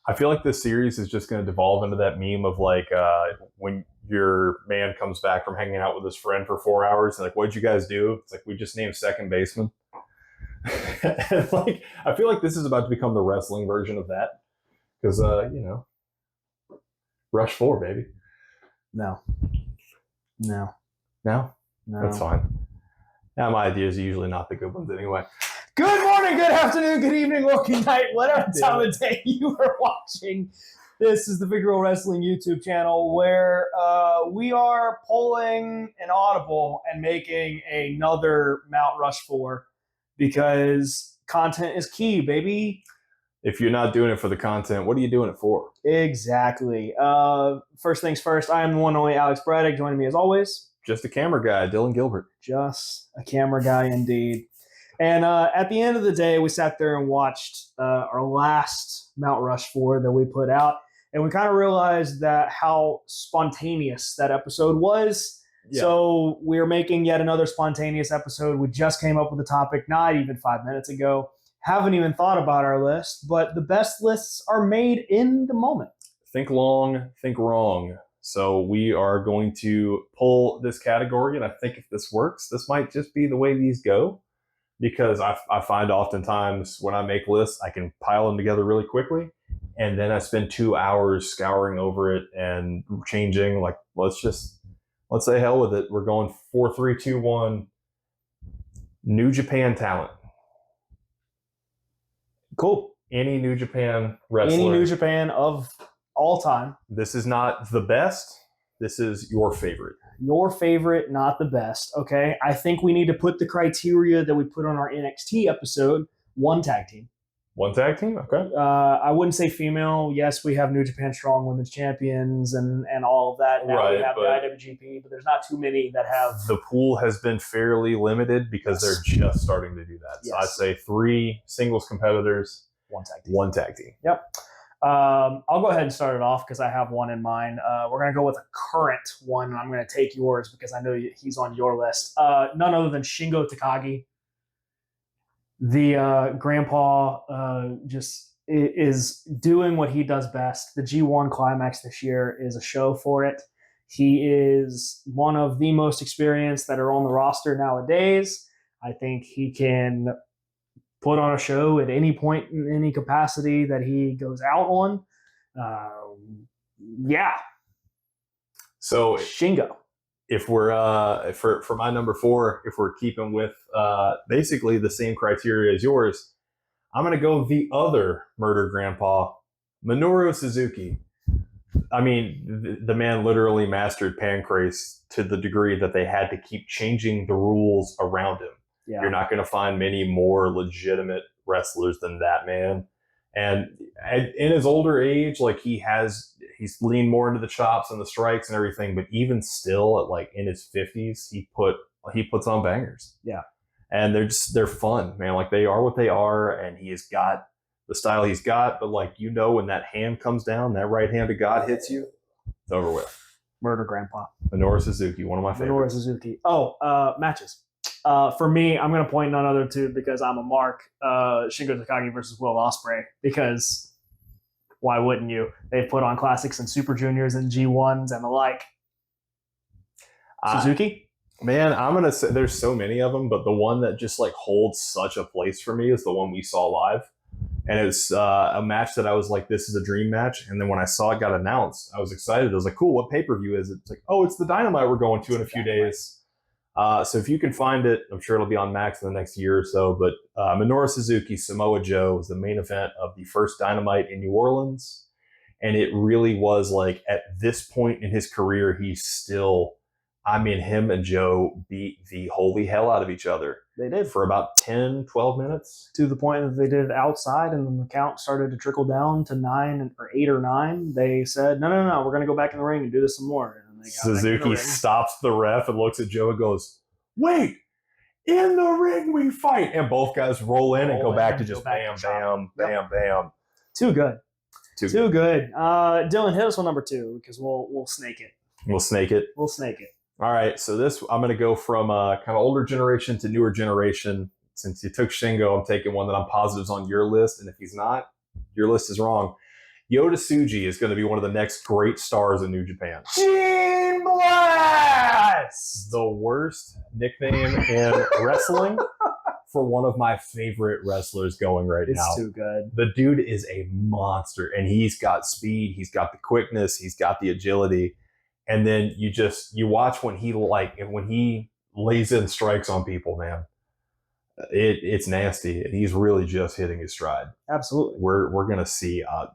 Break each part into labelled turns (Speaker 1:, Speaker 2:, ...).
Speaker 1: I feel like this series is just going to devolve into that meme of like when your man comes back from hanging out with his friend for 4 hours, and like, what'd you guys do? It's like, we just named second baseman. And like, I feel like this is about to become the wrestling version of that because RushFour, baby.
Speaker 2: No.
Speaker 1: That's fine. Now my ideas are usually not the good ones anyway.
Speaker 2: Good morning, good afternoon, good evening, or good night, whatever time of day you are watching. This is the Big Girl Wrestling YouTube channel where we are pulling an audible and making another Mount RushFour because content is key, baby.
Speaker 1: If you're not doing it for the content, what are you doing it for?
Speaker 2: Exactly. First things first, I am the one and only Alex Braddock. Joining me as always.
Speaker 1: Just a camera guy, Dylan Gilbert.
Speaker 2: Just a camera guy indeed. And at the end of the day, we sat there and watched our last Mount RushFour that we put out. And we kind of realized that how spontaneous that episode was. Yeah. So we're making yet another spontaneous episode. We just came up with the topic not even 5 minutes ago. Haven't even thought about our list, but the best lists are made in the moment.
Speaker 1: Think long, think wrong. So we are going to pull this category, and I think if this works, this might just be the way these go. Because I find oftentimes when I make lists, I can pile them together really quickly, and then I spend 2 hours scouring over it and changing. Like, let's say hell with it. We're going 4, 3, 2, 1. New Japan talent.
Speaker 2: Cool.
Speaker 1: Any New Japan wrestler.
Speaker 2: Any New Japan of all time.
Speaker 1: This is not the best. This is your favorite.
Speaker 2: Your favorite, not the best. Okay. I think we need to put the criteria that we put on our NXT episode. One tag team.
Speaker 1: One tag team? Okay.
Speaker 2: I wouldn't say female. Yes, we have New Japan Strong Women's Champions and all of that. Now we have the IWGP, but there's not too many that have.
Speaker 1: The pool has been fairly limited because they're just starting to do that. So I'd say 3 singles competitors.
Speaker 2: One tag team.
Speaker 1: One tag team.
Speaker 2: Yep. I'll go ahead and start it off because I have one in mind. We're going to go with a current one, and I'm going to take yours because I know he's on your list. None other than Shingo Takagi. The grandpa just is doing what he does best. The G1 Climax this year is a show for it. He is one of the most experienced that are on the roster nowadays. I think he can put on a show at any point in any capacity that he goes out on.
Speaker 1: So
Speaker 2: Shingo.
Speaker 1: If we're for my number 4, if we're keeping with basically the same criteria as yours, I'm gonna go the other murder grandpa, Minoru Suzuki. I mean, the man literally mastered Pancrase to the degree that they had to keep changing the rules around him. Yeah. You're not going to find many more legitimate wrestlers than that man. And in his older age, like he's leaned more into the chops and the strikes and everything. But even still, at like in his 50s, he puts on bangers.
Speaker 2: Yeah,
Speaker 1: and they're fun, man. Like they are what they are, and he has got the style he's got. But like when that hand comes down, that right hand of God hits you, it's over with.
Speaker 2: Murder grandpa.
Speaker 1: Minoru Suzuki, one of my favorites.
Speaker 2: Minoru Suzuki. Matches. For me, I'm going to point none other to because I'm a mark. Shingo Takagi versus Will Ospreay, because why wouldn't you? They've put on classics and Super Juniors and G1s and the like. Suzuki?
Speaker 1: Man, I'm going to say there's so many of them, but the one that just like holds such a place for me is the one we saw live. And it's a match that I was like, this is a dream match. And then when I saw it got announced, I was excited. I was like, cool, what pay-per-view is it? It's like, oh, it's the Dynamite we're going to in a few days. So if you can find it, I'm sure it'll be on Max in the next year or so. But Minoru Suzuki, Samoa Joe was the main event of the first Dynamite in New Orleans. And it really was like at this point in his career, him and Joe beat the holy hell out of each other.
Speaker 2: They did.
Speaker 1: For about 10, 12 minutes.
Speaker 2: To the point that they did it outside and then the count started to trickle down to 9 or 8 or 9. They said, no, we're going to go back in the ring and do this some more.
Speaker 1: Suzuki stops the ref and looks at Joe and goes, wait, in the ring we fight. And both guys roll in and go back to just bam, bam, bam, bam.
Speaker 2: Too good. Too good. Dylan, hit us on number 2 because we'll snake it.
Speaker 1: We'll snake it. All right, so this I'm going to go from kind of older generation to newer generation. Since you took Shingo, I'm taking one that I'm positive is on your list, and if he's not, your list is wrong. Yota Tsuji is going to be one of the next great stars in New Japan.
Speaker 2: Gene Blast!
Speaker 1: The worst nickname in wrestling for one of my favorite wrestlers going right now.
Speaker 2: It's too good.
Speaker 1: The dude is a monster, and he's got speed, he's got the quickness, he's got the agility. And then you watch when he lays in strikes on people, man. It's nasty, and he's really just hitting his stride.
Speaker 2: Absolutely.
Speaker 1: We're gonna see a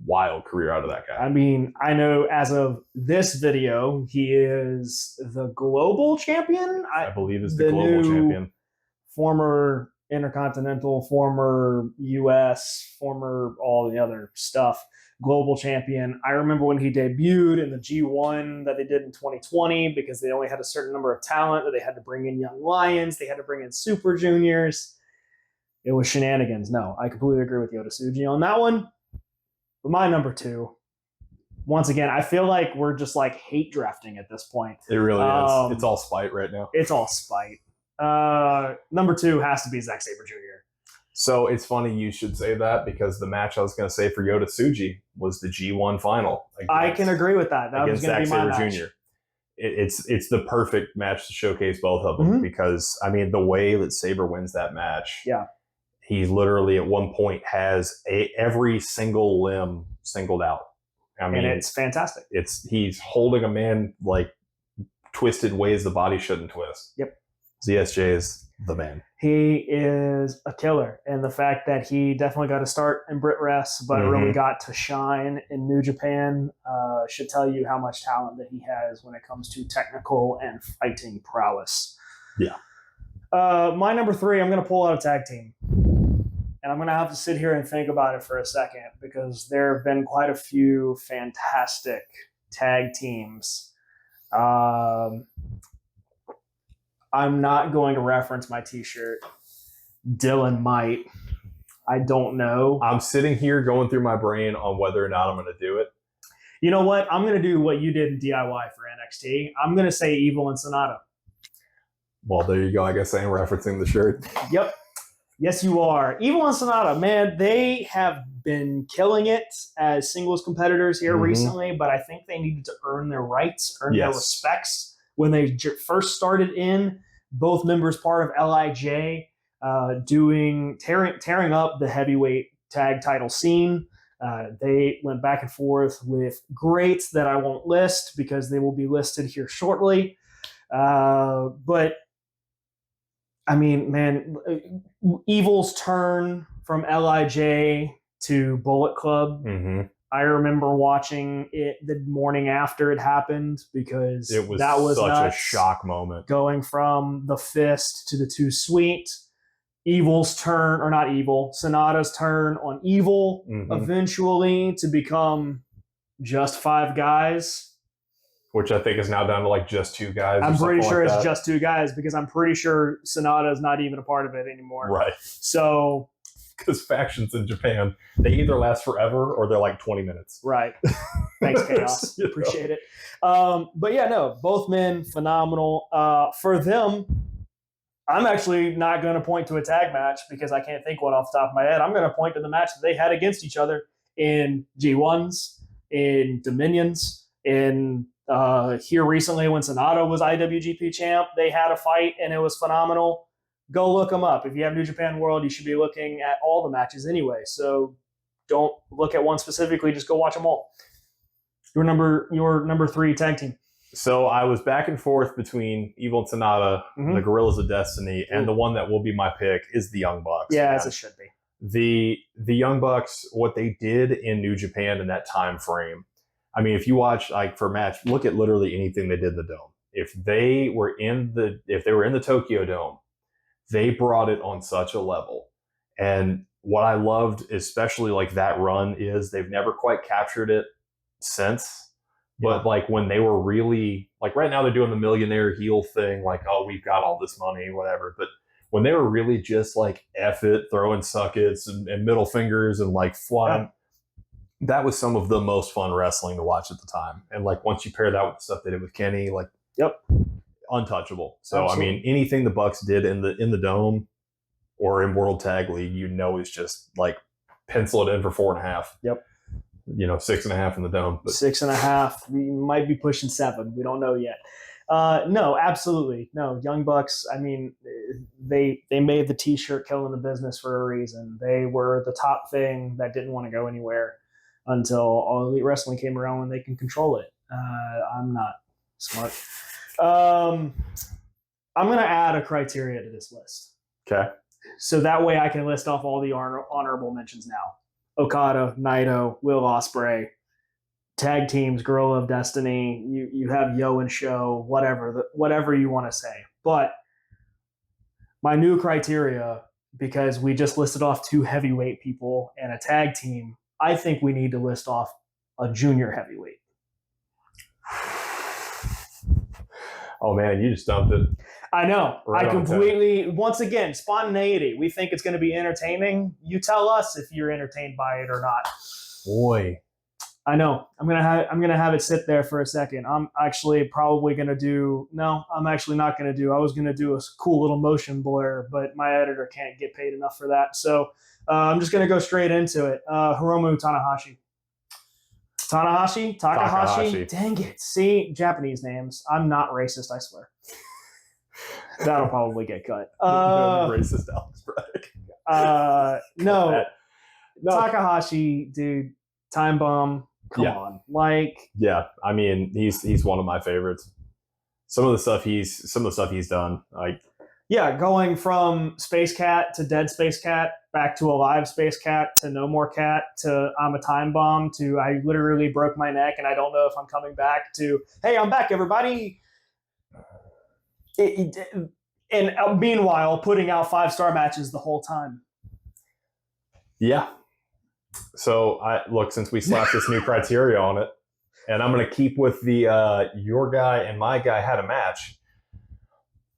Speaker 1: wild career out of that guy.
Speaker 2: I mean, I know as of this video, he is the global champion.
Speaker 1: I believe is the global champion.
Speaker 2: Former Intercontinental, former US, former all the other stuff. Global champion. I remember when he debuted in the G1 that they did in 2020 because they only had a certain number of talent that they had to bring in young lions. They had to bring in super juniors. It was shenanigans. No, I completely agree with Yota Tsuji on that one. But my number 2, once again, I feel like we're just like hate drafting at this point.
Speaker 1: It really is. It's all spite right now.
Speaker 2: It's all spite. Number 2 has to be Zack Sabre Jr.
Speaker 1: So it's funny you should say that because the match I was going to say for Yota Tsuji was the G1 final.
Speaker 2: I can agree with that. That was
Speaker 1: against
Speaker 2: going to
Speaker 1: Zack
Speaker 2: be my
Speaker 1: Sabre
Speaker 2: match.
Speaker 1: Jr. It's the perfect match to showcase both of them because, I mean, the way that Sabre wins that match, he literally at one point has every single limb singled out. I mean,
Speaker 2: and it's fantastic.
Speaker 1: He's holding a man like twisted ways the body shouldn't twist.
Speaker 2: Yep.
Speaker 1: ZSJ is the man.
Speaker 2: He is a killer. And the fact that he definitely got to start in Brit Rest, but really got to shine in New Japan should tell you how much talent that he has when it comes to technical and fighting prowess.
Speaker 1: Yeah.
Speaker 2: My number 3, I'm going to pull out a tag team. And I'm going to have to sit here and think about it for a second because there have been quite a few fantastic tag teams. I'm not going to reference my t-shirt. Dylan might. I don't know.
Speaker 1: I'm sitting here going through my brain on whether or not I'm going to do it.
Speaker 2: You know what? I'm going to do what you did in DIY for NXT. I'm going to say Evil and Sonata.
Speaker 1: Well, there you go. I guess I am referencing the shirt.
Speaker 2: Yep. Yes, you are. Evil and Sonata, man, they have been killing it as singles competitors here recently, but I think they needed to earn their rights, earn their respects. When they first started in, both members part of LIJ, tearing up the heavyweight tag title scene. They went back and forth with greats that I won't list because they will be listed here shortly. But I mean, man, Evil's turn from LIJ to Bullet Club. I remember watching it the morning after it happened because
Speaker 1: that was such
Speaker 2: nuts.
Speaker 1: A shock moment.
Speaker 2: Going from the Fist to the Too Sweet, Evil's turn, or not Evil, Sonata's turn on Evil eventually to become just 5 guys.
Speaker 1: Which I think is now down to like just 2 guys.
Speaker 2: I'm pretty sure it's just 2 guys because I'm pretty sure Sonata is not even a part of it anymore.
Speaker 1: Right.
Speaker 2: So...
Speaker 1: because factions in Japan, they either last forever or they're like 20 minutes.
Speaker 2: Right. Thanks, Chaos. Appreciate it. But yeah, no, both men, phenomenal. For them, I'm actually not going to point to a tag match because I can't think one off the top of my head. I'm going to point to the match that they had against each other in G1s, in Dominions, in here recently when Sonata was IWGP champ. They had a fight and it was phenomenal. Go look them up. If you have New Japan World, you should be looking at all the matches anyway. So don't look at one specifically. Just go watch them all. Your number 3 tag team.
Speaker 1: So I was back and forth between Evil and Sonata, the Gorillas of Destiny, and the one that will be my pick is the Young Bucks.
Speaker 2: Yeah, as it should
Speaker 1: be. The Young Bucks, what they did in New Japan in that time frame. I mean, if you watch like for a match, look at literally anything they did in the Dome. If they were in the Tokyo Dome, they brought it on such a level. And what I loved, especially like that run, is they've never quite captured it since. But like when they were really, like right now they're doing the millionaire heel thing, like, oh, we've got all this money, whatever. But when they were really just like F it, throwing suckets and middle fingers and like flying, that was some of the most fun wrestling to watch at the time. And like once you pair that with the stuff they did with Kenny, like, untouchable. So absolutely. I mean, anything the Bucks did in the Dome or in World Tag League, is just like pencil it in for 4.5.
Speaker 2: Yep.
Speaker 1: 6.5 in the dome. But
Speaker 2: 6.5. We might be pushing 7. We don't know yet. No, absolutely. No, Young Bucks, I mean, they made the T-shirt killing the business for a reason. They were the top thing that didn't want to go anywhere until All Elite Wrestling came around when they can control it. I'm not smart. I'm going to add a criteria to this list.
Speaker 1: okay.
Speaker 2: So that way I can list off all the honorable mentions now. Okada, Naito, Will Ospreay, tag teams, Girl of Destiny, you have Yo and Show, whatever you want to say. But my new criteria, because we just listed off 2 heavyweight people and a tag team, I think we need to list off a junior heavyweight.
Speaker 1: Oh man, you just dumped it.
Speaker 2: I know.
Speaker 1: Right
Speaker 2: I completely, once again, spontaneity. We think it's going to be entertaining. You tell us if you're entertained by it or not.
Speaker 1: Boy.
Speaker 2: I know. I'm gonna have it sit there for a second. I'm actually probably gonna do. No, I'm actually not gonna do. I was gonna do a cool little motion blur, but my editor can't get paid enough for that. So I'm just gonna go straight into it. Hiromu Tanahashi. Takahashi. Dang it! See, Japanese names. I'm not racist. I swear. That'll probably get cut.
Speaker 1: Racist Alex Braddock.
Speaker 2: No. Takahashi, dude. Time bomb. Come on.
Speaker 1: Yeah, I mean, he's one of my favorites. Some of the stuff he's done,
Speaker 2: going from Space Cat to Dead Space Cat, back to Alive Space Cat, to No More Cat, to I'm a Time Bomb, to I literally broke my neck and I don't know if I'm coming back, to hey, I'm back, everybody. And meanwhile, putting out 5-star matches the whole time.
Speaker 1: Yeah. So since we slapped this new criteria on it, and I'm going to keep with the your guy and my guy had a match.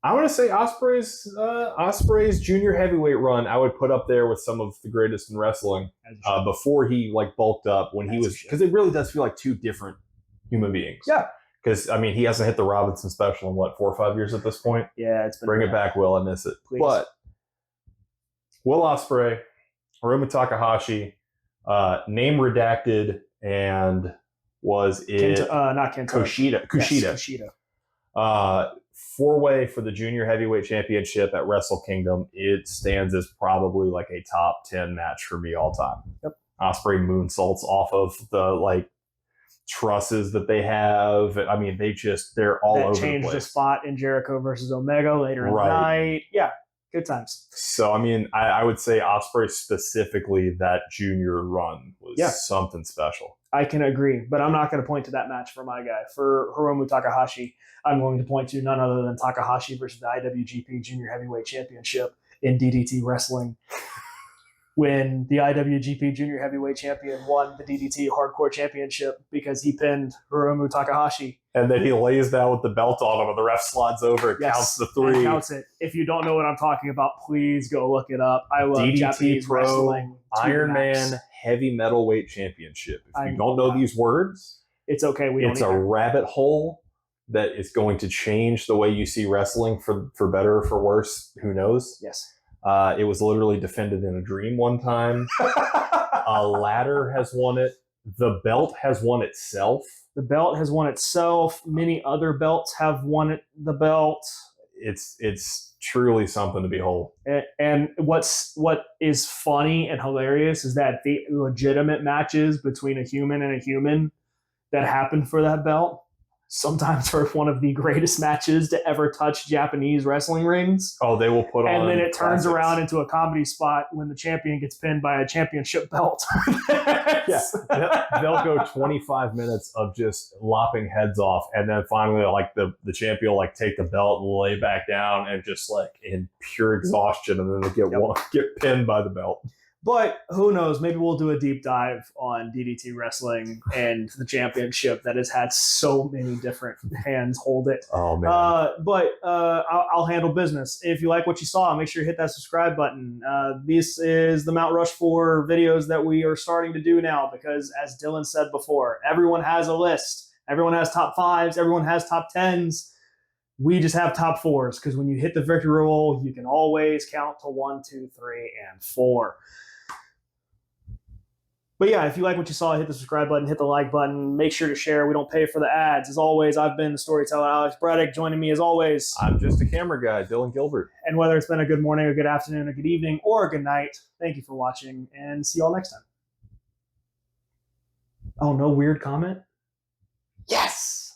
Speaker 1: I want to say Ospreay's junior heavyweight run I would put up there with some of the greatest in wrestling before he bulked up, when he was, because it really does feel like 2 different human beings.
Speaker 2: Yeah.
Speaker 1: Because I mean, he hasn't hit the Robinson special in 4 or 5 years at this point.
Speaker 2: Yeah, it's been
Speaker 1: bring it back, Will. I miss it.
Speaker 2: Please.
Speaker 1: But Will Ospreay, Hiromu Takahashi. Name redacted, and was it
Speaker 2: not Kenta.
Speaker 1: Kushida?
Speaker 2: Yes, Kushida.
Speaker 1: 4-way for the junior heavyweight championship at Wrestle Kingdom. It stands as probably a top 10 match for me all time.
Speaker 2: Yep.
Speaker 1: Ospreay moonsaults off of the trusses that they have. I mean, they're all over the place. That
Speaker 2: changed the spot in Jericho versus Omega later in the night. Yeah. Good times.
Speaker 1: So, I mean, I would say Ospreay specifically, that junior run was something special.
Speaker 2: I can agree, but I'm not going to point to that match for my guy. For Hiromu Takahashi, I'm going to point to none other than Takahashi versus the IWGP Junior Heavyweight Championship in DDT Wrestling. When the IWGP Junior Heavyweight Champion won the DDT Hardcore Championship because he pinned Hiromu Takahashi.
Speaker 1: And then he lays down with the belt on him, and the ref slides over. It counts the 3.
Speaker 2: It counts it. If you don't know what I'm talking about, please go look it up. I love
Speaker 1: DDT
Speaker 2: Japanese
Speaker 1: Pro
Speaker 2: wrestling.
Speaker 1: Iron Man Heavy Metalweight Championship. If you don't know these words,
Speaker 2: it's okay.
Speaker 1: It's a rabbit hole that is going to change the way you see wrestling for better or for worse. Who knows?
Speaker 2: Yes.
Speaker 1: It was literally defended in a dream one time. A ladder has won it. The belt has won itself.
Speaker 2: The belt has won itself. Many other belts have won the belt.
Speaker 1: It's truly something to behold.
Speaker 2: And what is funny and hilarious is that the legitimate matches between a human and a human that happen for that belt sometimes are one of the greatest matches to ever touch Japanese wrestling rings.
Speaker 1: Oh, they will put on.
Speaker 2: And then it turns around into a comedy spot when the champion gets pinned by a championship belt.
Speaker 1: Yeah, they'll go 25 minutes of just lopping heads off, and then finally, the champion will take the belt and lay back down, and just in pure exhaustion, and then they get pinned by the belt.
Speaker 2: But who knows? Maybe we'll do a deep dive on DDT wrestling and the championship that has had so many different hands hold it.
Speaker 1: Oh, man.
Speaker 2: But I'll handle business. If you like what you saw, make sure you hit that subscribe button. This is the Mount RushFour videos that we are starting to do now because, as Dylan said before, everyone has a list. Everyone has top 5s. Everyone has top 10s. We just have top 4s because when you hit the victory roll, you can always count to 1, 2, 3, and 4. But yeah, if you like what you saw, hit the subscribe button, hit the like button. Make sure to share. We don't pay for the ads. As always, I've been the storyteller Alex Braddock. Joining me as always.
Speaker 1: I'm just a camera guy, Dylan Gilbert.
Speaker 2: And whether it's been a good morning, a good afternoon, a good evening, or a good night, thank you for watching, and see you all next time. Oh, no weird comment? Yes!